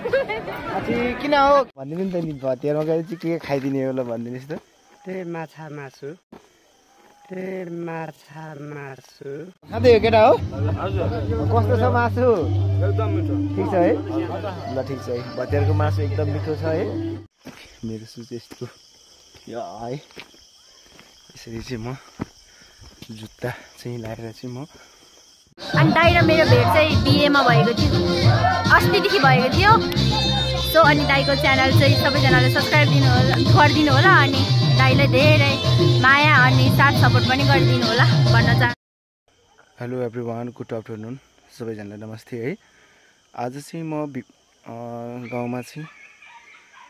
किन हो भन्दिनु नि त नि भतियारमा गएर चाहिँ के खाइदिने हो ल भन्दिनुहोस् त त्यही माछा मासु खाँदै हो केटा हो कस्तो छ मासु एकदम मिठो ठिक छ है ल ठिक छ है भतियारको मासु एकदम मिठो छ है मेरो सुज यस्तो यो है यसरी चाहिँ म जुत्ता चाहिँ लाएर चाहिँ म अनि दाइ र मेरो भेट चाहिँ बिएमा भएको थियो अस्तिदेखि भएको थियो सो अनि दाइको च्यानल चाहिँ सबैजनाले सब्सक्राइब गरिदिनु होला अनि दाइलाई धेरै माया अनि साथ सपोर्ट पनि गरिदिनु होला भन्न चाहन्छु। हेलो एभ्रिवान गुड आफ्टरनुन सबैजनालाई नमस्ते है आज चाहिँ म गाउँमा चाहिँ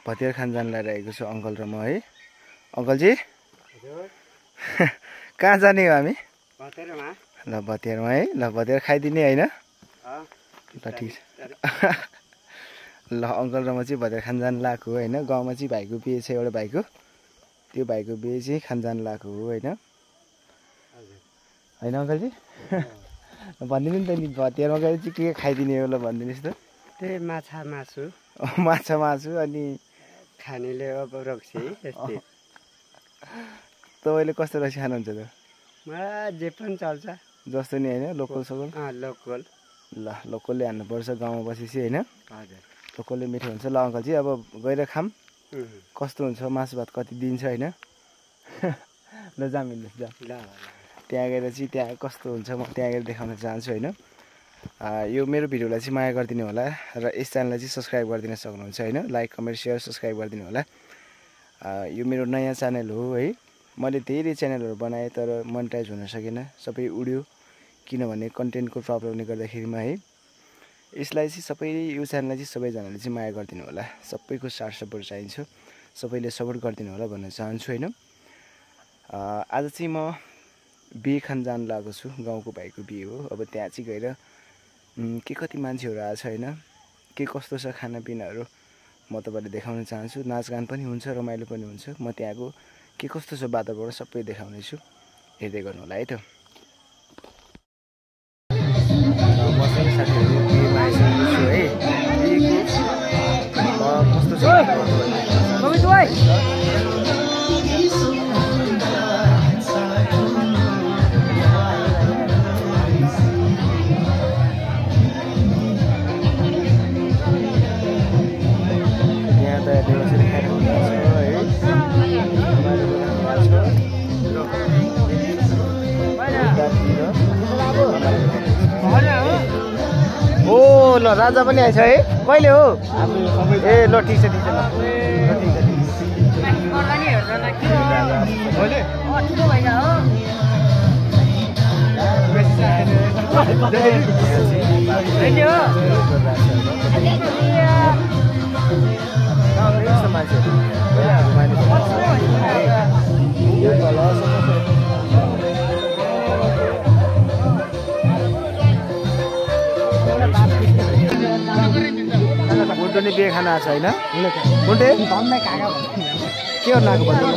भतियार खान जान लागिरहेको छु अङ्कल र म है अङ्कलजी कहाँ जाने हो हामी ल भतियारमा है ल भतियार खाइदिने होइन ल ठिक छ ल अङ्कल र म चाहिँ भतियार खान जान लगाएको होइन गाउँमा चाहिँ भाइको बिहे छ एउटा भाइको त्यो भाइको बिहे चाहिँ खान जान लगाएको हो होइन होइन अङ्कलजी भनिदिनु नि त नि भतियारमा गएर चाहिँ के खाइदिने हो ल भनिदिनुहोस् त त्यही माछा मासु माछा मासु अनि खानेले अब रक्सी यस्तै तपाईँले कस्तो रक्सी खानुहुन्छ त जे पनि चल्छ जस्तो नि होइन लोकल सोकल लोकल ल लोकलले हान्नुपर्छ गाउँमा बसेपछि होइन हजुर लोकलले मिठो हुन्छ ल अङ्कलजी अब गएर खाम कस्तो हुन्छ मासु भात कति दिन्छ होइन ल जाम हिँड्नुहोस् जाम ल त्यहाँ गएर चाहिँ त्यहाँ कस्तो हुन्छ म त्यहाँ गएर देखाउन चाहन्छु होइन यो मेरो भिडियोलाई चाहिँ माया गरिदिनु होला र यस च्यानललाई चाहिँ सब्सक्राइब गरिदिन सक्नुहुन्छ होइन लाइक कमेन्ट सेयर सब्सक्राइब गरिदिनु होला यो मेरो नयाँ च्यानल हो है मैले धेरै च्यानलहरू बनाएँ तर मोनेटाइज हुन सकेन सबै उड्यो किनभने कन्टेन्टको प्रब्लमले गर्दाखेरिमा है यसलाई चाहिँ सबै यो च्यानललाई चाहिँ सबैजनाले चाहिँ माया गरिदिनु होला सबैको साथ सपोर्ट चाहिन्छ सबैले सपोर्ट गरिदिनु होला भन्न चाहन्छु होइन आज चाहिँ म बिहे खान जान लागेको छु गाउँको भाइको बिहे हो अब त्यहाँ चाहिँ गएर के कति मान्छेहरू आएको छ होइन के कस्तो छ खानापिनाहरू म तपाईँलाई देखाउन चाहन्छु नाचगान पनि हुन्छ रमाइलो पनि हुन्छ म त्यहाँको के कस्तो छ वातावरण सबै देखाउने छु हेर्दै गर्नु होला है त मसँग साथीहरू बिहेमा आइसकेको छु है कस्तो छ ल राजा पनि आएछ है कहिले हो ए ल ठिक छ ठिक छ ल ठिक छ गुन्टो बिहे खाना आएको छ होइन गुन्टे के गर्नु आएको भन्नु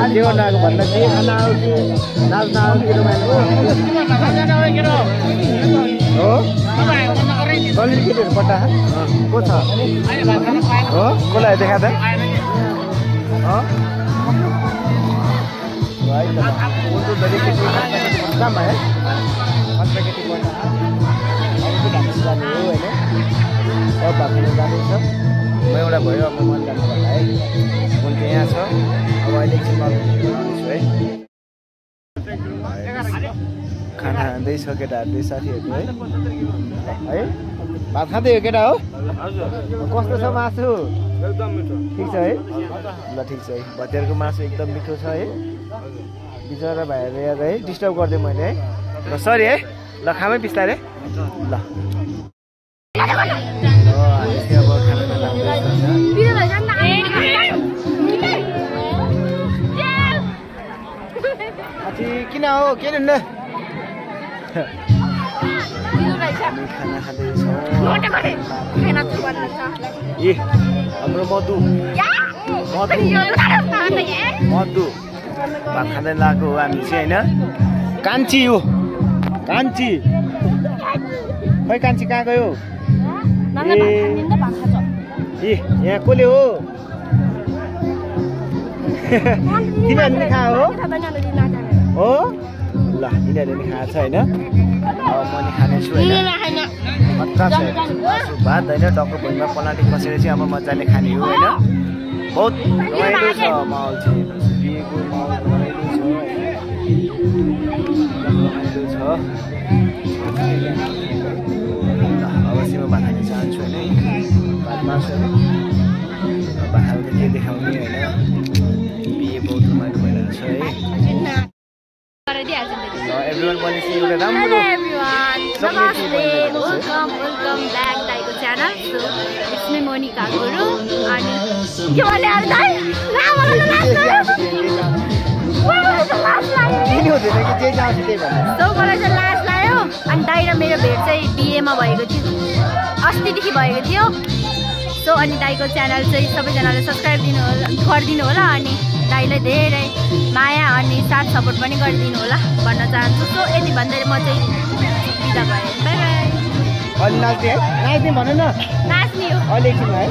के गर्नु आएको भन्दा के खाना आयो कि नाच्न आयो कि रमाइलो हो दलित केटीहरू पट्टा को छ हो कसलाई देखा त काम है केटी पढ्न जाने हो होइन सब भाग्नु जाँदैछ म एउटा भयो अब मन जानु होला है उनको यहाँ छ अब अहिले एकछिन छु है खाना खाँदैछ केटाहरूले साथीहरू है भात खाँदै हो केटा हो कस्तो छ मासु एकदम मिठो ठिक छ है ल ठिक छ है भतियारको मासु एकदम मिठो छ है बिचरा भाइहरू याद है डिस्टर्ब गरिदिएँ मैले है ल सरी है ल खामै बिस्तारै ल किन हो के हुन्न खाना खाँदैछौँ ए हाम्रो मधु मधु भात खाँदै लगाएको हो हामी चाहिँ होइन। कान्छी हो कान्छी, खै कान्छी कहाँ गयो? ए यहाँ कसले हो? तिमीहरूले खायो हो? ल यिनीहरूले नि खाएको छ होइन। अब म नि खानेछु होइन। खतरा छ मासु भात होइन, टक्क भुइँमा पलाटी खसेर चाहिँ अब मजाले खाने हो होइन। बहुत रमाइलो छ माहौल चाहिँ, बिहेको माहौल रमाइलो छ, रमाइलो छ। अवश्य म भात खान चाहन्छु होइन। भात मासुहरू भात खाँदा के देखाउने होइन। बिहे बहुत रमाइलो भइरहेको छ है। एभ्रिवान भनेपछि एउटा राम्रो वेलकम ब्याक दाइको channel. So it's me Monika Gurung. अनि के भन्ने अरू दाइ? सो मलाई चाहिँ लाज लाग्यो। अनि दाइ र मेरो भेट चाहिँ बिहेमा भएको थियो, अस्तिदेखि भएको थियो। सो अनि दाइको च्यानल चाहिँ सबैजनाले सब्सक्राइब गरिदिनु होला। अनि दाइलाई धेरै माया अनि साथ सपोर्ट पनि गरिदिनु होला भन्न चाहन्छु। सो यति भन्दै म चाहिँ बिदा भएँ। By by. अहिले नाच्ने है? नाच्ने भन न। नाच्ने हो अहिले एकछिन है।